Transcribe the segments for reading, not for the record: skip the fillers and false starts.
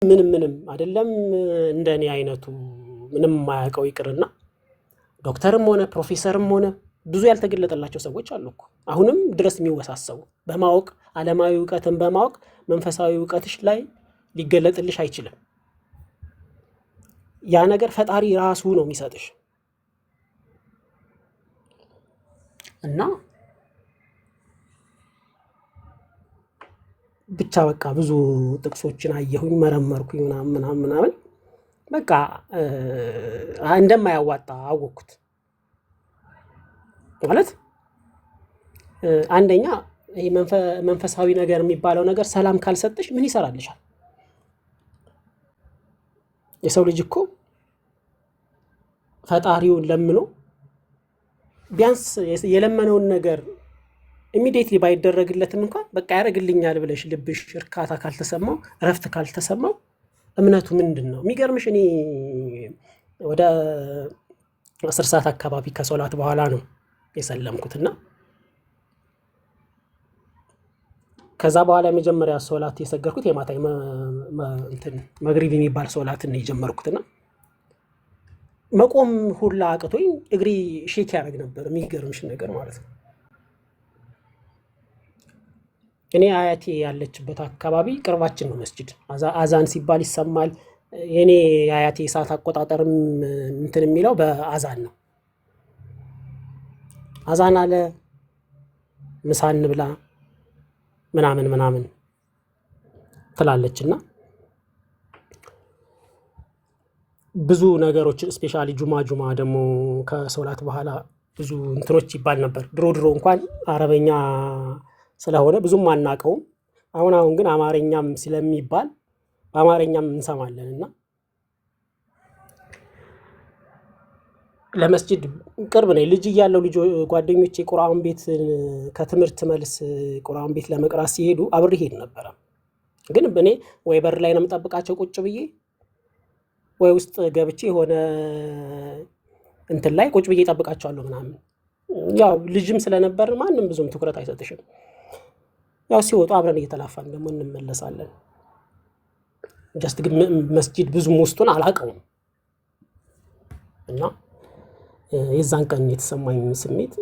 ምንም አይደለም እንደኔ አይነቱ ምንም ማያውቀው ይቅርና ዶክተርም ሆነ ፕሮፌሰርም ሆነ ብዙ ያልተገለጠላቸው ሰዎች አሉ እኮ አሁንም ድረስ የሚወሳሰቡ በማወቅ ዓለማዊ ዕውቀትን በማወቅ መንፈሳዊ ዕውቀትሽ ላይ ሊገለጥልሽ አይችልም። ያ ነገር ፈጣሪ ራሱ ነው የሚሰጥሽ እና ብቻ በቃ ብዙ ጥቅሶችን አየሁኝ መረመርኩኝ ምናምን በቃ እንደማያዋጣ አወቅኩት። ማለት አንደኛ ይሄ መንፈሳዊ ነገር የሚባለው ነገር ሰላም ካልሰጠሽ ምን ይሰራልሻል? የሰው ልጅ እኮ ፈጣሪውን ለምኖ ቢያንስ የለመነውን ነገር ኢሚዲየትሊ ባይደረግለትም እንኳን በቃ ያደርግልኛል ብለሽ ልብሽ እርካታ ካልተሰማው እረፍት ካልተሰማው እምነቱ ምንድነው? የሚገርምሽ እኔ ወደ 10 ሰዓት አካባቢ ከሶላት በኋላ ነው የሰለምኩትና ከዛ በኋላ የመጀመሪያ ሶላት የሰገርኩት የማታ መግሪብ የሚባል ሶላትን ነው የጀመርኩትና መቆም ሁላ አቅቶኝ እግሬ ሼክ ያደርግ ነበር። የሚገርምሽ ነገር ማለት ነው እኔ አያቴ ያለችበት አካባቢ ቅርባችን ነው መስጂድ አዛን ሲባል ይሰማል። የኔ አያቴ ሰዓት አቆጣጠርም እንትን የሚለው በአዛን ነው። አዛን አለ ምሳ እንብላ ምናምን ትላለችና ብዙ ነገሮች ስፔሻሊ ጁማ ደግሞ ከሶላት በኋላ ብዙ እንትኖች ይባል ነበር። ድሮ እንኳን አረበኛ ስለሆነ ብዙም አናውቀውም። አሁን ግን አማርኛም ስለሚባል በአማርኛም እንሰማለንና ለመስጂድ ቅርብ ነኝ። ልጅ እያለሁ ጓደኞቼ ቁርአን ቤት ከትምህርት መልስ ቁርአን ቤት ለመቅራት ሲሄዱ አብሬ ሄድ ነበር። ግን እኔ ወይ በር ላይ ነው የምጠብቃቸው ቁጭ ብዬ ወይ ውስጥ ገብቼ ሆነ እንትን ላይ ቁጭ ብዬ እጠብቃቸዋለሁ ምናምን። ያው ልጅም ስለነበር ማንም ብዙም ትኩረት አይሰጥሽም። ያው ሲወጡ አብረን እየተላፋን ደግሞ እንመለሳለን። ጀስት ግን መስጂድ ብዙም ውስጡን አላውቀውም እና የዛን ቀን የተሰማኝ ስሜት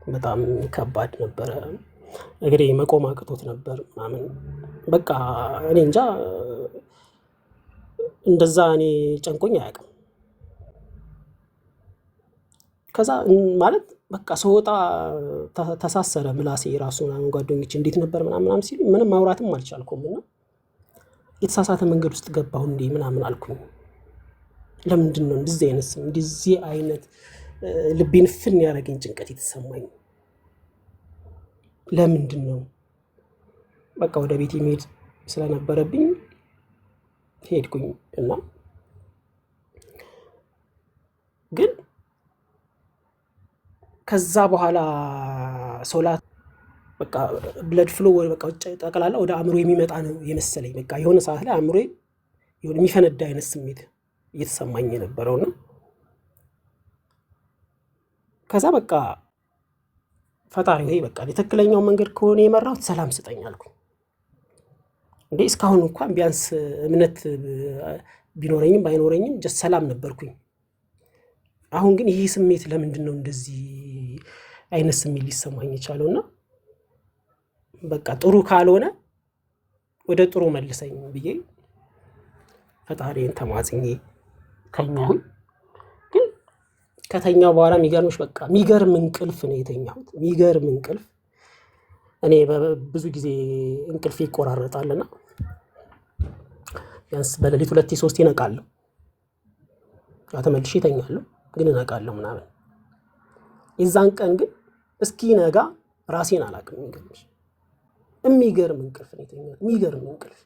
በጣም ከባድ ነበረ። እግሬ መቆም አቅቶት ነበር ምናምን በቃ እኔ እንጃ እንደዛ እኔ ጨንቆኝ አያውቅም። ከዛ ማለት በቃ ስወጣ ተሳሰረ ምላሴ ራሱ ምናምን ጓደኞቼ እንዴት ነበር ምናምን ሲሉ ምንም ማውራትም አልቻልኩም እና የተሳሳተ መንገድ ውስጥ ገባሁ እንዴ ምናምን አልኩኝ። ለምንድነው እንደዚህ አይነት ልቤን ፍን ያደረገኝ ጭንቀት የተሰማኝ? ለምንድነው? በቃ ወደ ቤቴ መሄድ ስለነበረብኝ ሄድኩኝ እና ግን ከዛ በኋላ ሶላት በቃ ብለድ ፍሎ በቃ ጠቅላላ ወደ አእምሮ የሚመጣ ነው የመሰለኝ። በቃ የሆነ ሰዓት ላይ አእምሮዬ የሆነ የሚፈነዳ አይነት ስሜት እየተሰማኝ የነበረውና ከዛ በቃ ፈጣሪ ሆይ በቃ ትክክለኛው መንገድ ከሆነ የመራሁት ሰላም ስጠኝ አልኩኝ። እንዴ እስካሁን እንኳን ቢያንስ እምነት ቢኖረኝም ባይኖረኝም ጀስት ሰላም ነበርኩኝ። አሁን ግን ይሄ ስሜት ለምንድነው እንደዚህ አይነት ስሜት ሊሰማኝ የቻለውና በቃ ጥሩ ካልሆነ ወደ ጥሩ መልሰኝ ብዬ ፈጣሪን ተማጽኜ ተኛሁኝ። ግን ከተኛው በኋላ የሚገርምሽ በቃ የሚገርም እንቅልፍ ነው የተኛሁት። የሚገርም እንቅልፍ። እኔ ብዙ ጊዜ እንቅልፌ ይቆራረጣልና ቢያንስ በሌሊት 2-3 እነቃለሁ። ተመልሼ እተኛለሁ ግን እነቃለሁ ምናምን። የዛን ቀን ግን እስኪነጋ ራሴን አላውቅም። የሚገርም እንቅልፍ ነው የተኛሁት። የሚገርም እንቅልፍ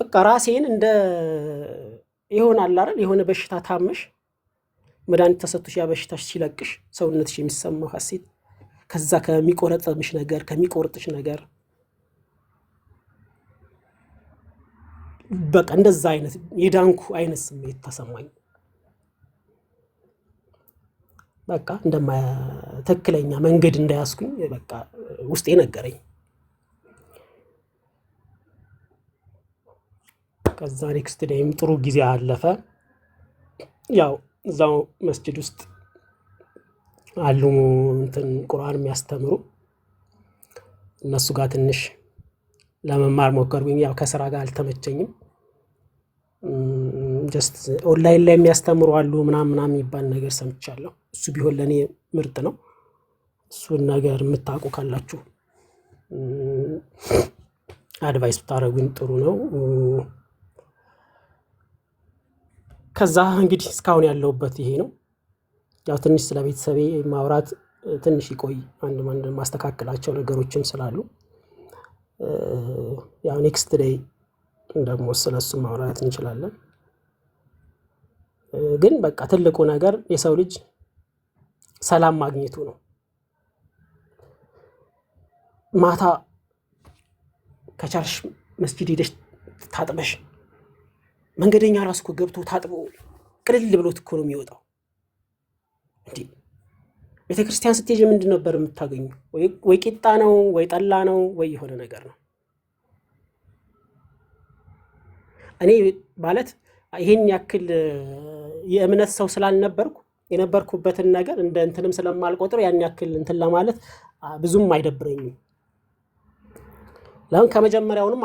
በቃ ራሴን እንደ ይሆናል አይደል የሆነ በሽታ ታመሽ መድኃኒት ተሰጥቶሽ ያ በሽታሽ ሲለቅሽ ሰውነትሽ የሚሰማው ሀሴት ከዛ ከሚቆረጥምሽ ነገር ከሚቆርጥሽ ነገር በቃ እንደዛ አይነት የዳንኩ አይነት ስሜት ተሰማኝ። በቃ ትክክለኛ መንገድ እንዳያስኩኝ በቃ ውስጤ ነገረኝ። ከዛ ኔክስት ዴይም ጥሩ ጊዜ አለፈ። ያው እዛው መስጂድ ውስጥ አሉ እንትን ቁርአን የሚያስተምሩ እነሱ ጋር ትንሽ ለመማር ሞከርኩኝ። ያው ከስራ ጋር አልተመቸኝም። ጀስት ኦንላይን ላይ የሚያስተምሩ አሉ ምናምን የሚባል ነገር ሰምቻለሁ። እሱ ቢሆን ለእኔ ምርጥ ነው። እሱን ነገር የምታውቁ ካላችሁ አድቫይስ ብታደርጉኝ ጥሩ ነው። ከዛ እንግዲህ እስካሁን ያለሁበት ይሄ ነው። ያው ትንሽ ስለ ቤተሰቤ ማውራት ትንሽ ይቆይ፣ አንድ ማስተካከላቸው ነገሮችም ስላሉ ያው ኔክስት ዴይ ደግሞ ስለሱ ማውራት እንችላለን። ግን በቃ ትልቁ ነገር የሰው ልጅ ሰላም ማግኘቱ ነው። ማታ ከቻልሽ መስጂድ ሄደሽ ታጥበሽ፣ መንገደኛ ራሱ እኮ ገብቶ ታጥቦ ቅልል ብሎት እኮ ነው የሚወጣው። እንዴ ቤተክርስቲያን ስትሄጂ ምንድን ነበር የምታገኙ? ወይ ቂጣ ነው ወይ ጠላ ነው ወይ የሆነ ነገር ነው። እኔ ማለት ይሄን ያክል የእምነት ሰው ስላልነበርኩ የነበርኩበትን ነገር እንደ እንትንም ስለማልቆጥር ያን ያክል እንትን ለማለት ብዙም አይደብረኝም። ለምን ከመጀመሪያውንም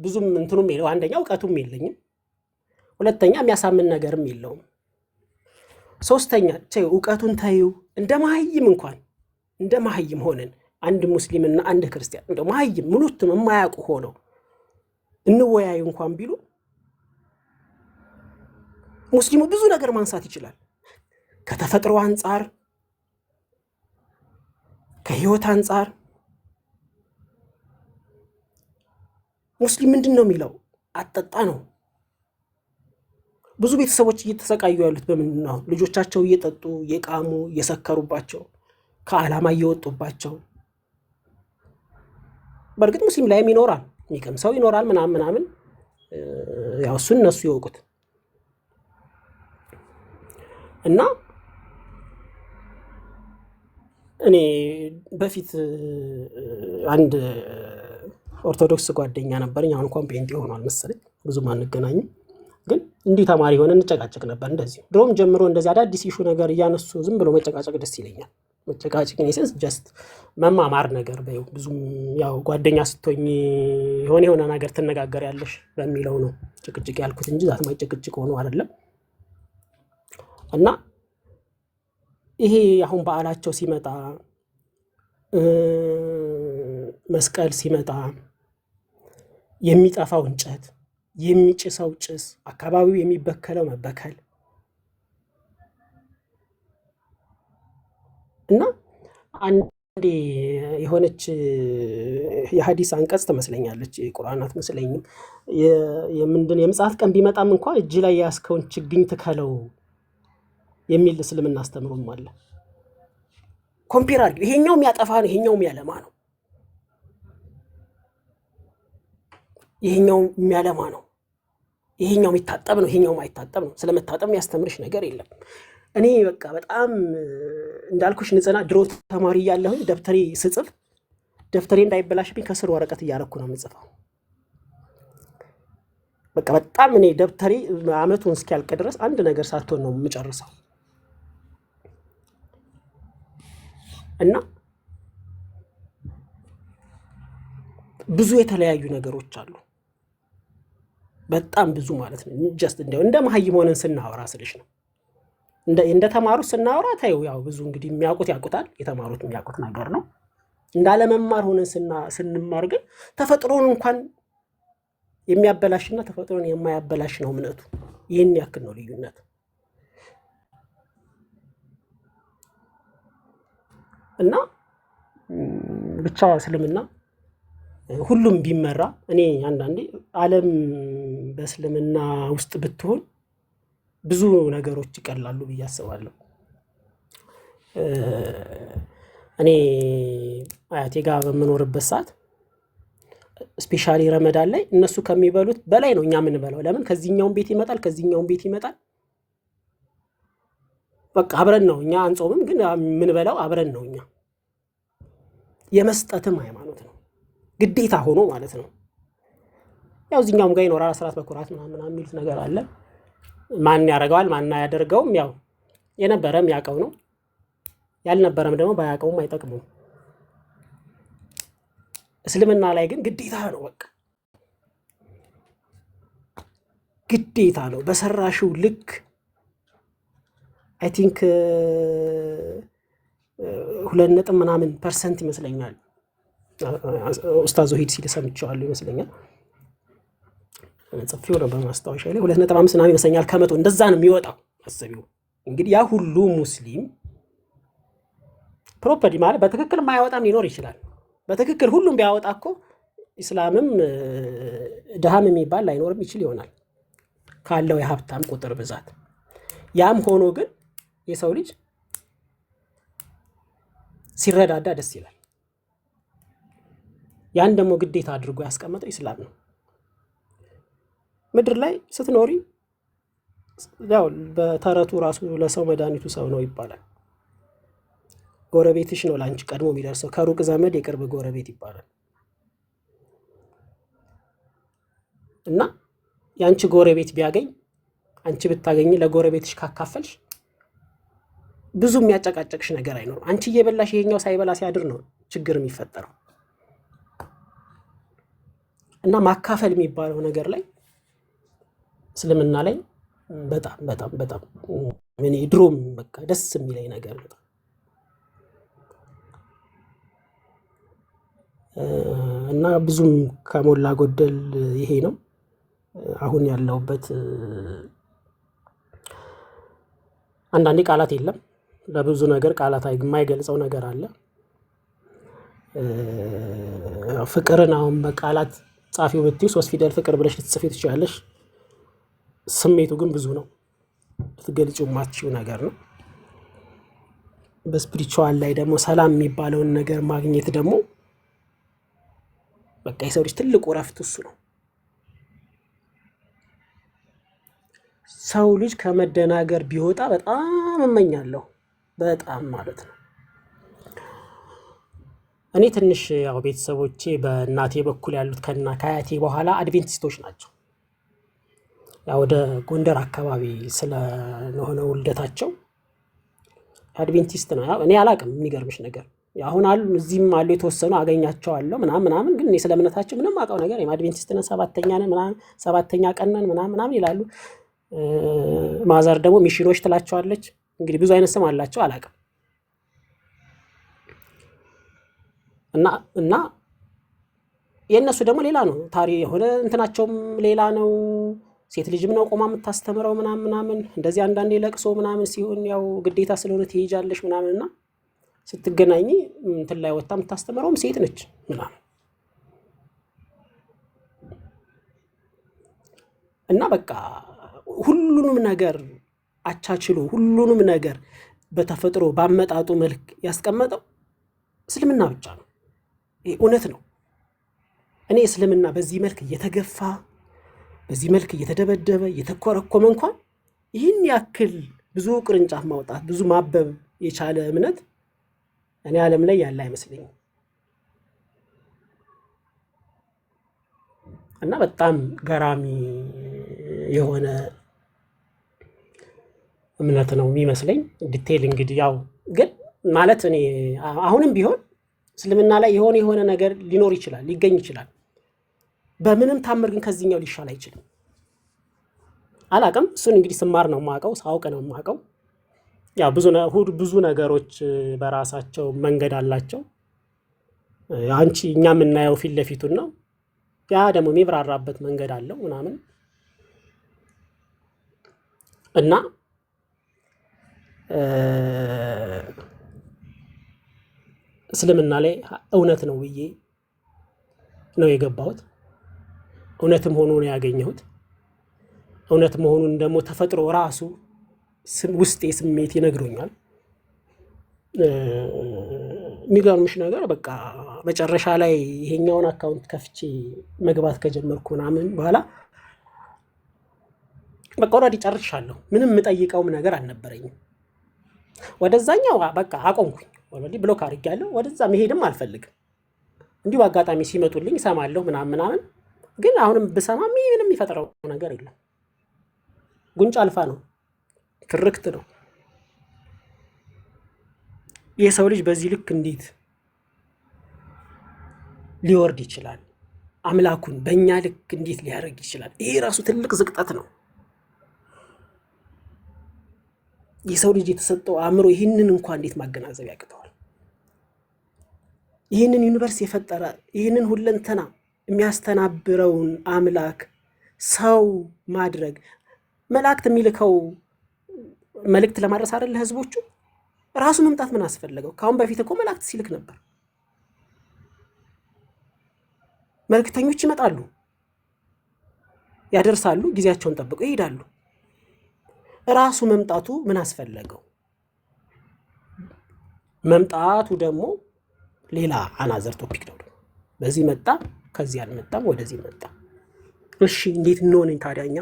ብዙም እንትኑም የለው፣ አንደኛ እውቀቱም የለኝም፣ ሁለተኛ የሚያሳምን ነገርም የለውም፣ ሶስተኛ እውቀቱን ታዩ እንደ መሀይም ሆነን አንድ ሙስሊምና አንድ ክርስቲያን እንደ መሀይም ሙሉትም የማያውቁ ሆነው እንወያዩ እንኳን ቢሉ ሙስሊሙ ብዙ ነገር ማንሳት ይችላል። ከተፈጥሮ አንጻር፣ ከህይወት አንጻር ሙስሊም ምንድን ነው የሚለው? አጠጣ ነው። ብዙ ቤተሰቦች እየተሰቃዩ ያሉት በምንድን ነው? ልጆቻቸው እየጠጡ እየቃሙ እየሰከሩባቸው ከዓላማ እየወጡባቸው። በእርግጥ ሙስሊም ላይም ይኖራል፣ የሚቀም ሰው ይኖራል ምናምን። ያው እሱን እነሱ ይወቁት እና እኔ በፊት አንድ ኦርቶዶክስ ጓደኛ ነበረኝ። አሁን እንኳን ጴንጤ ሆኗል መሰለኝ፣ ብዙም አንገናኝም። ግን እንዲህ ተማሪ ሆነ እንጨቃጨቅ ነበር። እንደዚህ ድሮም ጀምሮ እንደዚህ አዳዲስ ኢሹ ነገር እያነሱ ዝም ብሎ መጨቃጨቅ ደስ ይለኛል። መጨቃጨቅ ኔሴንስ ጀስት መማማር ነገር በይው። ብዙም ያው ጓደኛ ስትሆኝ የሆነ ነገር ትነጋገር ያለሽ በሚለው ነው ጭቅጭቅ ያልኩት እንጂ ዛት ማይጨቅጭቅ ሆኖ አይደለም። እና ይሄ አሁን በዓላቸው ሲመጣ መስቀል ሲመጣ የሚጠፋው እንጨት፣ የሚጭሰው ጭስ፣ አካባቢው የሚበከለው መበከል እና አንዴ የሆነች የሐዲስ አንቀጽ ትመስለኛለች፣ የቁርአን አትመስለኝም። የምንድን የምጽአት ቀን ቢመጣም እንኳን እጅ ላይ ያስከውን ችግኝ ትከለው የሚል እስልምና አስተምሮም አለ። ኮምፔር አድርጊው። ይሄኛው የሚያጠፋ ነው፣ ይሄኛው የሚያለማ ነው። ይሄኛው የሚያለማ ነው፣ ይሄኛው የሚታጠብ ነው፣ ይሄኛው ማይታጠብ ነው። ስለመታጠብ የሚያስተምርሽ ነገር የለም። እኔ በቃ በጣም እንዳልኩሽ ንጽህና ድሮ ተማሪ እያለሁኝ ደብተሬ ስጽፍ ደብተሬ እንዳይበላሽብኝ ከስር ወረቀት እያረኩ ነው የምጽፈው። በቃ በጣም እኔ ደብተሬ አመቱን እስኪያልቅ ድረስ አንድ ነገር ሳትሆን ነው የምጨርሰው። እና ብዙ የተለያዩ ነገሮች አሉ፣ በጣም ብዙ ማለት ነው። ጀስት እንደ መሀይም ሆነን ስናወራ ስልሽ ነው። እንደ ተማሩት ስናወራ ታየው ያው ብዙ እንግዲህ የሚያውቁት ያውቁታል፣ የተማሩት የሚያውቁት ነገር ነው። እንዳለመማር ሆነን ስንማር ግን ተፈጥሮን እንኳን የሚያበላሽና ተፈጥሮን የማያበላሽ ነው እምነቱ። ይህን ያክል ነው ልዩነት። እና ብቻ እስልምና ሁሉም ቢመራ እኔ አንዳንዴ ዓለም በእስልምና ውስጥ ብትሆን ብዙ ነገሮች ይቀላሉ ብዬ አስባለሁ። እኔ አያቴ ጋር በምኖርበት ሰዓት ስፔሻሊ ረመዳን ላይ እነሱ ከሚበሉት በላይ ነው እኛ የምንበላው። ለምን? ከዚህኛውን ቤት ይመጣል፣ ከዚህኛውን ቤት ይመጣል። በቃ አብረን ነው እኛ አንጾምም፣ ግን የምንበላው አብረን ነው። እኛ የመስጠትም ሃይማኖት ነው ግዴታ ሆኖ ማለት ነው። ያው እዚህኛውም ጋር ይኖራል አስራት በኩራት ምናምን የሚሉት ነገር አለ። ማን ያደርገዋል ማን አያደርገውም ያው የነበረም ያውቀው ነው፣ ያልነበረም ደግሞ ባያውቀውም አይጠቅሙም። እስልምና ላይ ግን ግዴታ ነው፣ በቃ ግዴታ ነው። በሰራሽው ልክ አይ ቲንክ 2% ይመስለኛል ኡስታዝ ሂድ ሲል ሰምቼዋለሁ ይመስለኛል፣ ጽፌው ነው በማስታወሻ ላይ 2.5 ምናምን ይመስለኛል ከመቶ እንደዛ ነው የሚወጣው። አስቢው እንግዲህ ያ ሁሉ ሙስሊም ፕሮፐርሊ ማለት በትክክል ማያወጣም ሊኖር ይችላል። በትክክል ሁሉም ቢያወጣ እኮ ኢስላምም ድሃም የሚባል ላይኖርም ይችል ይሆናል ካለው የሀብታም ቁጥር ብዛት። ያም ሆኖ ግን የሰው ልጅ ሲረዳዳ ደስ ይላል። ያን ደግሞ ግዴታ አድርጎ ያስቀመጠው ኢስላም ነው። ምድር ላይ ስትኖሪ ያው በተረቱ ራሱ ለሰው መድኃኒቱ ሰው ነው ይባላል። ጎረቤትሽ ነው ለአንቺ ቀድሞ የሚደርሰው፣ ከሩቅ ዘመድ የቅርብ ጎረቤት ይባላል። እና የአንቺ ጎረቤት ቢያገኝ አንቺ ብታገኝ ለጎረቤትሽ ካካፈልሽ ብዙ የሚያጨቃጨቅሽ ነገር አይኖርም። አንቺ እየበላሽ ይሄኛው ሳይበላ ሲያድር ነው ችግር የሚፈጠረው። እና ማካፈል የሚባለው ነገር ላይ እስልምና ላይ በጣም በጣም በጣም እኔ ድሮም በቃ ደስ የሚለኝ ነገር በጣም እና ብዙም ከሞላ ጎደል ይሄ ነው አሁን ያለውበት። አንዳንዴ ቃላት የለም ለብዙ ነገር ቃላት የማይገልጸው ነገር አለ። ፍቅርን አሁን በቃላት ጻፊው ብትይ 3 ፊደል ፍቅር ብለሽ ልትጽፊው ትችላለሽ። ስሜቱ ግን ብዙ ነው፣ ልትገልጪው የማትችይው ነገር ነው። በስፒሪቹዋል ላይ ደግሞ ሰላም የሚባለውን ነገር ማግኘት ደግሞ በቃ የሰው ልጅ ትልቁ እረፍት እሱ ነው። ሰው ልጅ ከመደናገር ቢወጣ በጣም እመኛለሁ፣ በጣም ማለት ነው። እኔ ትንሽ ያው ቤተሰቦቼ በእናቴ በኩል ያሉት ከአያቴ በኋላ አድቬንቲስቶች ናቸው። ያው ወደ ጎንደር አካባቢ ስለሆነ ውልደታቸው አድቬንቲስት ነው። እኔ አላቅም፣ የሚገርምሽ ነገር አሁን አሉ እዚህም አሉ የተወሰኑ አገኛቸዋለሁ ምናምን፣ ግን እኔ ስለ እምነታቸው ምንም አውቀው ነገር አድቬንቲስት ነን 7ኛ ነን ምናምን 7ኛ ቀን ነን ምናምን ይላሉ። ማዘር ደግሞ ሚሽኖች ትላቸዋለች። እንግዲህ ብዙ አይነት ስም አላቸው፣ አላቅም። እና የእነሱ ደግሞ ሌላ ነው ታሪ የሆነ እንትናቸውም ሌላ ነው። ሴት ልጅም ነው ቆማ የምታስተምረው ምናምን እንደዚህ አንዳንዴ ለቅሶ ምናምን ሲሆን ያው ግዴታ ስለሆነ ትሄጃለሽ ምናምንና ስትገናኝ እንትን ላይ ወጣ የምታስተምረውም ሴት ነች ምናምን እና በቃ ሁሉንም ነገር አቻችሎ ሁሉንም ነገር በተፈጥሮ ባመጣጡ መልክ ያስቀመጠው እስልምና ብቻ ነው። ይሄ እውነት ነው። እኔ እስልምና በዚህ መልክ እየተገፋ በዚህ መልክ እየተደበደበ እየተኮረኮመ እንኳን ይህን ያክል ብዙ ቅርንጫፍ ማውጣት ብዙ ማበብ የቻለ እምነት እኔ ዓለም ላይ ያለ አይመስለኝም። እና በጣም ገራሚ የሆነ እምነት ነው የሚመስለኝ። ዲቴል እንግዲህ ያው ግን ማለት እኔ አሁንም ቢሆን እስልምና ላይ የሆነ ነገር ሊኖር ይችላል ሊገኝ ይችላል። በምንም ታምር ግን ከዚህኛው ሊሻል አይችልም። አላቅም፣ እሱን እንግዲህ ስማር ነው የማውቀው፣ ሳውቅ ነው የማውቀው። ያው ብዙ ነገሮች በራሳቸው መንገድ አላቸው። እኛ የምናየው ፊት ለፊቱን ነው፣ ያ ደግሞ የሚብራራበት መንገድ አለው ምናምን እና እስልምና ላይ እውነት ነው ብዬ ነው የገባሁት። እውነትም ሆኖ ነው ያገኘሁት። እውነት መሆኑን ደግሞ ተፈጥሮ ራሱ ውስጤ ስሜት ይነግሮኛል። የሚገርምሽ ነገር በቃ መጨረሻ ላይ ይሄኛውን አካውንት ከፍቼ መግባት ከጀመርኩ ምናምን በኋላ በቃ ኦልሬዲ ጨርሻለሁ። ምንም የምጠይቀውም ነገር አልነበረኝም። ወደዛኛው በቃ አቆምኩኝ። ኦልሬዲ ብሎክ አድርጌያለሁ። ወደዛ መሄድም አልፈልግም። እንዲሁ አጋጣሚ ሲመጡልኝ እሰማለሁ ምናምን ግን አሁንም ብሰማ ምንም የሚፈጥረው ነገር የለም። ጉንጭ አልፋ ነው፣ ትርክት ነው። የሰው ልጅ በዚህ ልክ እንዴት ሊወርድ ይችላል? አምላኩን በእኛ ልክ እንዴት ሊያደርግ ይችላል? ይሄ ራሱ ትልቅ ዝቅጠት ነው። የሰው ልጅ የተሰጠው አእምሮ ይህንን እንኳን እንዴት ማገናዘብ ያቅተዋል? ይህንን ዩኒቨርስ የፈጠረ ይህንን ሁለንተና የሚያስተናብረውን አምላክ ሰው ማድረግ፣ መላእክት የሚልከው መልእክት ለማድረስ አይደል? ህዝቦቹ ራሱ መምጣት ምን አስፈለገው? ከአሁን በፊት እኮ መላእክት ሲልክ ነበር። መልእክተኞች ይመጣሉ፣ ያደርሳሉ፣ ጊዜያቸውን ጠብቀው ይሄዳሉ። ራሱ መምጣቱ ምን አስፈለገው? መምጣቱ ደግሞ ሌላ አናዘር ቶፒክ ነው። በዚህ መጣ፣ ከዚህ አልመጣም፣ ወደዚህ መጣ። እሺ እንዴት እንሆን ታዲያኛ?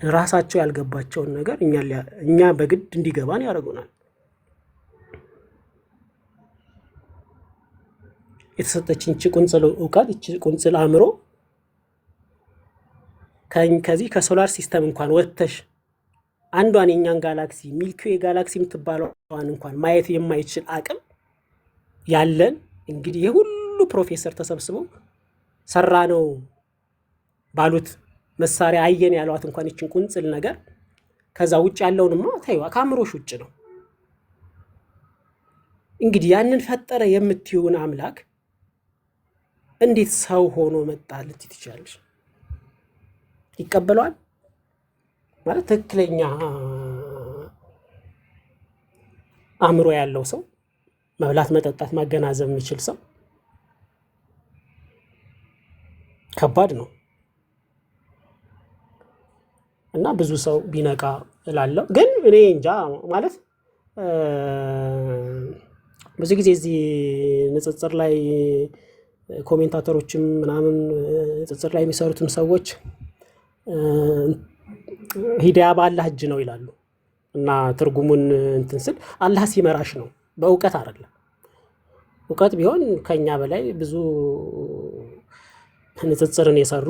ራሳቸው ያልገባቸውን ነገር እኛ በግድ እንዲገባን ያደርጉናል። የተሰጠችን እቺ ቁንጽል እውቀት፣ እቺ ቁንጽል አእምሮ ከዚህ ከሶላር ሲስተም እንኳን ወጥተሽ አንዷን የኛን ጋላክሲ ሚልኪዌ ጋላክሲ የምትባለዋን እንኳን ማየት የማይችል አቅም ያለን እንግዲህ የሁሉ ፕሮፌሰር ተሰብስበው ሰራ ነው ባሉት መሳሪያ አየን ያሏት እንኳን ይችን ቁንጽል ነገር ከዛ ውጭ ያለውንማ ታይዋ ከአእምሮሽ ውጭ ነው። እንግዲህ ያንን ፈጠረ የምትይውን አምላክ እንዴት ሰው ሆኖ መጣ ልትይ ትችላለሽ? ይቀበለዋል ማለት ትክክለኛ አእምሮ ያለው ሰው፣ መብላት መጠጣት ማገናዘብ የሚችል ሰው ከባድ ነው። እና ብዙ ሰው ቢነቃ እላለሁ። ግን እኔ እንጃ ማለት ብዙ ጊዜ እዚህ ንጽጽር ላይ ኮሜንታተሮችም ምናምን ንጽጽር ላይ የሚሰሩትም ሰዎች ሂዳያ በአላህ እጅ ነው ይላሉ። እና ትርጉሙን እንትን ስል አላህ ሲመራሽ ነው፣ በእውቀት አይደለም። እውቀት ቢሆን ከኛ በላይ ብዙ ንጽጽርን የሰሩ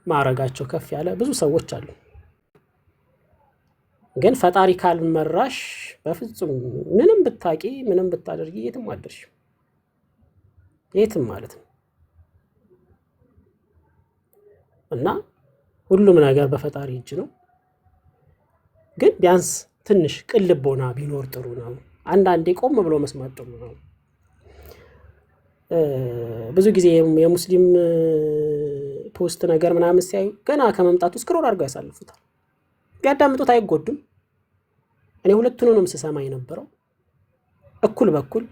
ማዕረጋቸው ከፍ ያለ ብዙ ሰዎች አሉ። ግን ፈጣሪ ካልመራሽ በፍጹም ምንም ብታቂ ምንም ብታደርጊ የትም አደርሽ፣ የትም ማለት ነው። እና ሁሉም ነገር በፈጣሪ እጅ ነው። ግን ቢያንስ ትንሽ ቅን ልቦና ቢኖር ጥሩ ነው። አንዳንዴ ቆም ብሎ መስማት ጥሩ ነው። ብዙ ጊዜ የሙስሊም ፖስት ነገር ምናምን ሲያዩ ገና ከመምጣቱ ስክሮል አድርገው ያሳልፉታል። ቢያዳምጡት አይጎዱም። እኔ ሁለቱንም ስሰማ የነበረው እኩል በኩል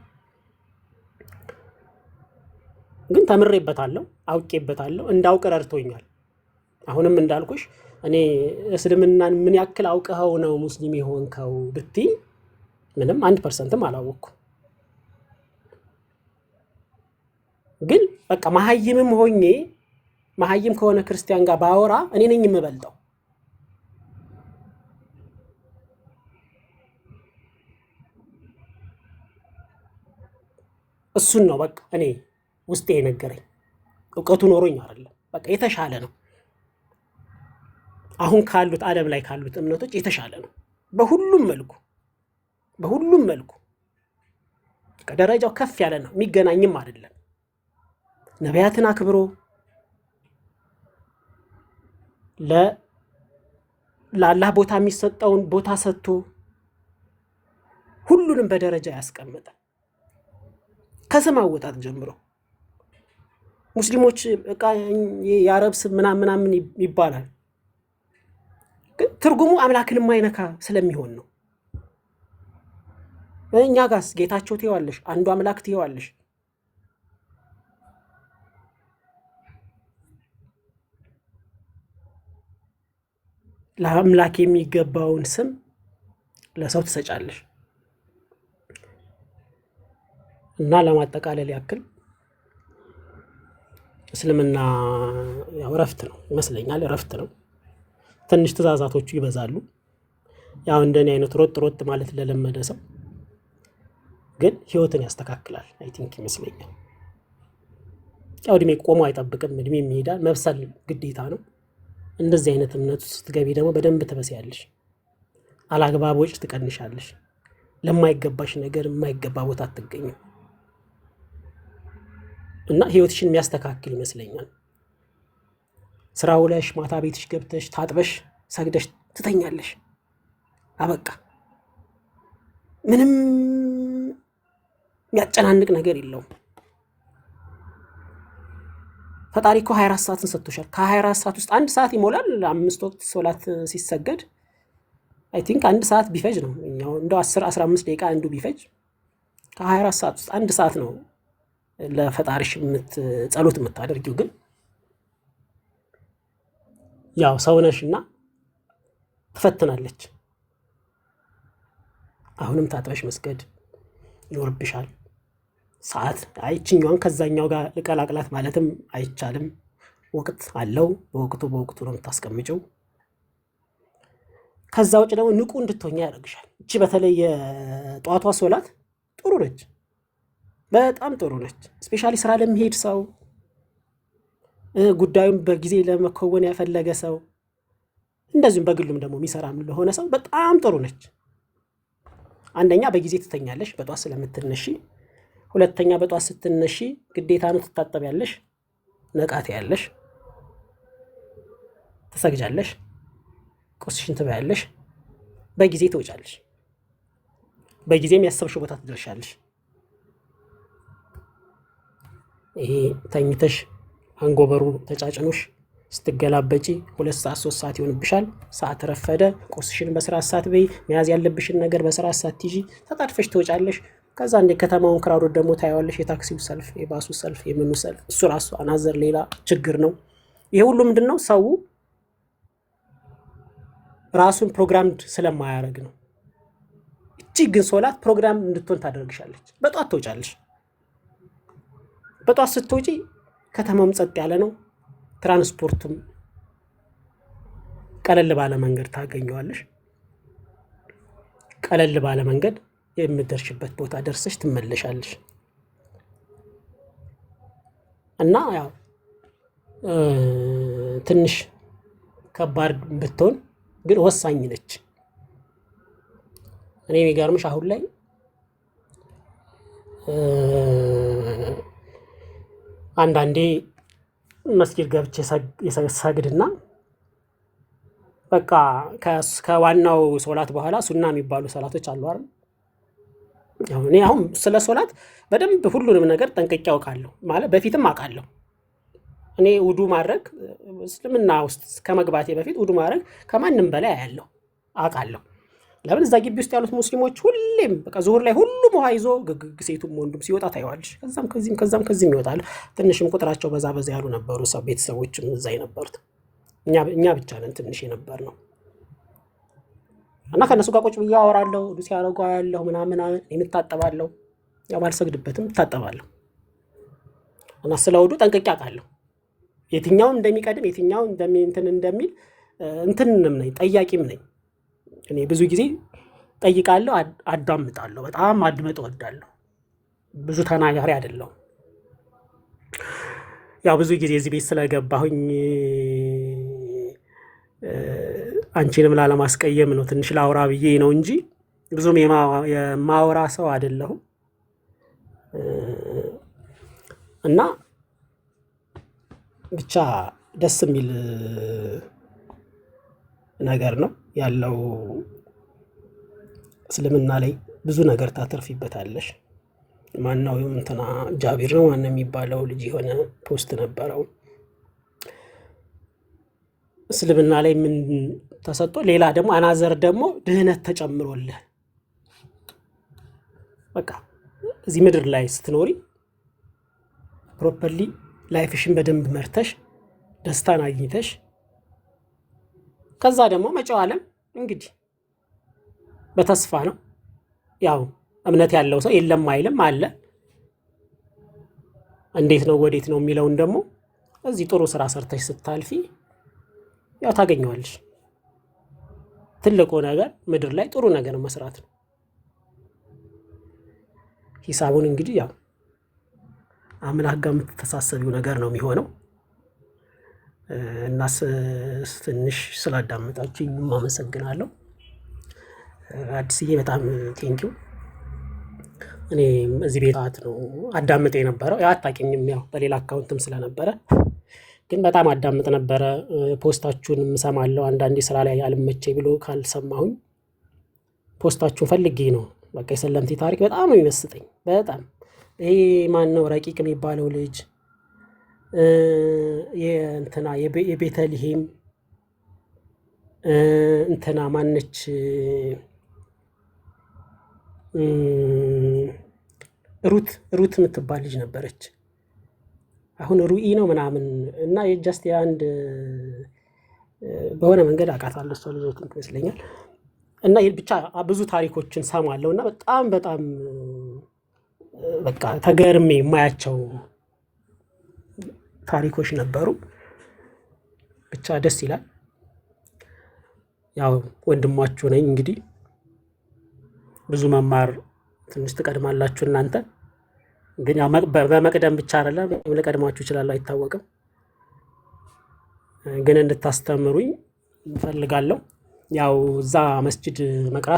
ግን ተምሬበታለሁ፣ አውቄበታለሁ፣ እንዳውቅ ረድቶኛል። አሁንም እንዳልኩሽ እኔ እስልምናን ምን ያክል አውቀኸው ነው ሙስሊም የሆንከው ብትይ ምንም 1%ም አላወቅኩም። ግን በቃ መሀይምም ሆኜ መሀይም ከሆነ ክርስቲያን ጋር ባወራ እኔ ነኝ የምበልጠው። እሱን ነው በቃ እኔ ውስጤ የነገረኝ። እውቀቱ ኖሮኝ አይደለም፣ በቃ የተሻለ ነው። አሁን ካሉት ዓለም ላይ ካሉት እምነቶች የተሻለ ነው በሁሉም መልኩ። ደረጃው ከፍ ያለ ነው፣ የሚገናኝም አይደለም። ነቢያትን አክብሮ ለአላህ ቦታ የሚሰጠውን ቦታ ሰጥቶ ሁሉንም በደረጃ ያስቀምጣል። ከስም አወጣጥ ጀምሮ ሙስሊሞች በቃ የአረብ ስም ምናምን ይባላል። ግን ትርጉሙ አምላክን የማይነካ ስለሚሆን ነው። እኛ ጋስ ጌታቸው ትይዋለሽ፣ አንዱ አምላክ ትይዋለሽ። ለአምላክ የሚገባውን ስም ለሰው ትሰጫለሽ። እና ለማጠቃለል ያክል እስልምና ያው ረፍት ነው ይመስለኛል፣ ረፍት ነው። ትንሽ ትእዛዛቶቹ ይበዛሉ። ያው እንደኔ አይነት ሮጥ ማለት ለለመደ ሰው ግን ህይወትን ያስተካክላል አይ ቲንክ ይመስለኛል። ያው እድሜ ቆሞ አይጠብቅም፣ እድሜ ይሄዳል፣ መብሰል ግዴታ ነው። እንደዚህ አይነት እምነት ውስጥ ስትገቢ ደግሞ በደንብ ትበስያለሽ፣ አላግባብ ወጪ ትቀንሻለሽ፣ ለማይገባሽ ነገር የማይገባ ቦታ አትገኝም እና ህይወትሽን የሚያስተካክል ይመስለኛል። ስራ ውለሽ ማታ ቤትሽ ገብተሽ ታጥበሽ ሰግደሽ ትተኛለሽ። አበቃ። ምንም የሚያጨናንቅ ነገር የለውም። ፈጣሪ እኮ 24 ሰዓትን ሰጥቶሻል። ከ24 ሰዓት ውስጥ አንድ ሰዓት ይሞላል 5 ወቅት ሶላት ሲሰገድ። አይ ቲንክ አንድ ሰዓት ቢፈጅ ነው እንደው 10-15 ደቂቃ አንዱ ቢፈጅ ከ24 ሰዓት ውስጥ አንድ ሰዓት ነው ለፈጣሪሽ ጸሎት የምታደርጊው። ግን ያው ሰውነሽና ትፈትናለች። አሁንም ታጥበሽ መስገድ ይኖርብሻል። ሰዓት አይችኛውን ከዛኛው ጋር ልቀላቅላት ማለትም አይቻልም። ወቅት አለው። በወቅቱ ነው የምታስቀምጨው። ከዛ ውጭ ደግሞ ንቁ እንድትሆኛ ያደርግሻል። እቺ በተለይ የጧቷ ሶላት ጥሩ ነች፣ በጣም ጥሩ ነች። ስፔሻሊ ስራ ለሚሄድ ሰው፣ ጉዳዩን በጊዜ ለመከወን ያፈለገ ሰው፣ እንደዚሁም በግሉም ደግሞ የሚሰራም ለሆነ ሰው በጣም ጥሩ ነች። አንደኛ በጊዜ ትተኛለሽ በጧት ስለምትነሺ። ሁለተኛ በጧት ስትነሺ ግዴታ ነው ትታጠቢያለሽ፣ ነቃት ያለሽ፣ ትሰግጃለሽ፣ ቁርስሽን ትበያለሽ፣ በጊዜ ትወጫለሽ፣ በጊዜም ያሰብሽው ቦታ ትደርሻለሽ። ይሄ ተኝተሽ አንጎበሩ ተጫጭኖሽ ስትገላበጪ 2 ሰዓት 3 ሰዓት ይሆንብሻል። ሰዓት ረፈደ፣ ቁርስሽን በስርዓት ሰዓት በይ፣ መያዝ ያለብሽን ነገር በስርዓት ሰዓት ትይዢ፣ ተጣድፈሽ ትወጫለሽ። ከዛ እንደ ከተማውን ክራውድ ደግሞ ታያዋለሽ። የታክሲው ሰልፍ፣ የባሱ ሰልፍ፣ የምኑ ሰልፍ፣ እሱ ራሱ አናዘር ሌላ ችግር ነው። ይሄ ሁሉ ምንድነው? ሰው ራሱን ፕሮግራምድ ስለማያደርግ ነው። እቺ ግን ሶላት ፕሮግራም እንድትሆን ታደርግሻለች። በጧት ትወጫለሽ። በጧት ስትወጪ ከተማውም ጸጥ ያለ ነው። ትራንስፖርትም ቀለል ባለ መንገድ ታገኘዋለሽ። ቀለል ባለ መንገድ የምትደርሽበት ቦታ ደርሰሽ ትመለሻለሽ። እና ያው ትንሽ ከባድ ብትሆን ግን ወሳኝ ነች። እኔ የሚገርምሽ አሁን ላይ አንዳንዴ መስጊድ ገብቼ ሰግድና በቃ ከዋናው ሶላት በኋላ ሱና የሚባሉ ሶላቶች አሉ አይደል? እኔ አሁን ስለ ሶላት በደንብ ሁሉንም ነገር ጠንቅቄ አውቃለሁ። ማለት በፊትም አውቃለሁ። እኔ ውዱ ማድረግ እስልምና ውስጥ ከመግባቴ በፊት ውዱ ማድረግ ከማንም በላይ አውቃለሁ። ለምን እዛ ግቢ ውስጥ ያሉት ሙስሊሞች ሁሌም በቃ ዙሁር ላይ ሁሉም ውሃ ይዞ ግግ ሴቱም ወንዱም ሲወጣ ታይዋለሽ። ከዛም ከዚህም ይወጣሉ። ትንሽም ቁጥራቸው በዛ ያሉ ነበሩ ቤተሰቦችም እዛ የነበሩት። እኛ ብቻ ነን ትንሽ የነበር ነው። እና ከነሱ ጋር ቁጭ ብዬ አወራለሁ፣ ውዱ ሲያደርጉ አያለሁ ምናምን። የምታጠባለሁ ያው ባልሰግድበትም እታጠባለሁ። እና ስለ ውዱ ጠንቅቄ አውቃለሁ። የትኛው እንደሚቀድም የትኛው እንደሚል እንትንም ነኝ፣ ጠያቂም ነኝ። እኔ ብዙ ጊዜ ጠይቃለሁ፣ አዳምጣለሁ። በጣም አድመጥ እወዳለሁ። ብዙ ተናጋሪ አይደለሁም። ያው ብዙ ጊዜ እዚህ ቤት ስለገባሁኝ አንቺንም ላለማስቀየም ነው ትንሽ ላውራ ብዬ ነው እንጂ ብዙም የማወራ ሰው አይደለሁም። እና ብቻ ደስ የሚል ነገር ነው ያለው። እስልምና ላይ ብዙ ነገር ታተርፊበታለሽ። ማነው እንትና ጃቢር ነው ማነው የሚባለው ልጅ የሆነ ፖስት ነበረው። እስልምና ላይ ምን ተሰጥቶ ሌላ ደግሞ አናዘር ደግሞ ድህነት ተጨምሮልህ በቃ እዚህ ምድር ላይ ስትኖሪ ፕሮፐርሊ ላይፍሽን በደንብ መርተሽ ደስታን አግኝተሽ ከዛ ደግሞ መጪው ዓለም እንግዲህ በተስፋ ነው። ያው እምነት ያለው ሰው የለም አይልም አለ። እንዴት ነው ወዴት ነው የሚለውን ደግሞ እዚህ ጥሩ ስራ ሰርተሽ ስታልፊ ያው ታገኘዋለሽ። ትልቁ ነገር ምድር ላይ ጥሩ ነገር መስራት ነው። ሂሳቡን እንግዲህ ያው አምላክ ጋር የምትተሳሰቢው ነገር ነው የሚሆነው። እና ትንሽ ስላዳመጣችሁኝ አመሰግናለሁ። አዲስዬ በጣም ቴንኪው። እኔ እዚህ ቤት ሰዓት ነው አዳምጥ የነበረው። ያው አታውቂኝም፣ ያው በሌላ አካውንትም ስለነበረ ግን በጣም አዳምጥ ነበረ። ፖስታችሁንም እሰማለሁ። አንዳንዴ ስራ ላይ አልመቼ ብሎ ካልሰማሁኝ ፖስታችሁን ፈልጌ ነው። በቃ የሰለምቴ ታሪክ በጣም ነው የሚመስጠኝ። በጣም ይሄ ማን ነው ረቂቅ የሚባለው ልጅ የእንትና የቤተልሔም እንትና ማነች ሩት የምትባል ልጅ ነበረች። አሁን ሩኢ ነው ምናምን እና የጀስት የአንድ በሆነ መንገድ አውቃታለሁ። እሷ ልጅ ይመስለኛል። እና ብቻ ብዙ ታሪኮችን ሰማለሁ እና በጣም በጣም በቃ ተገርሜ የማያቸው ታሪኮች ነበሩ። ብቻ ደስ ይላል። ያው ወንድማችሁ ነኝ እንግዲህ ብዙ መማር ትንሽ ትቀድማላችሁ እናንተ። ግን ያው በመቅደም ብቻ አይደለም ልቀድማችሁ ይችላል፣ አይታወቅም። ግን እንድታስተምሩኝ እፈልጋለሁ። ያው እዛ መስጂድ መቅራት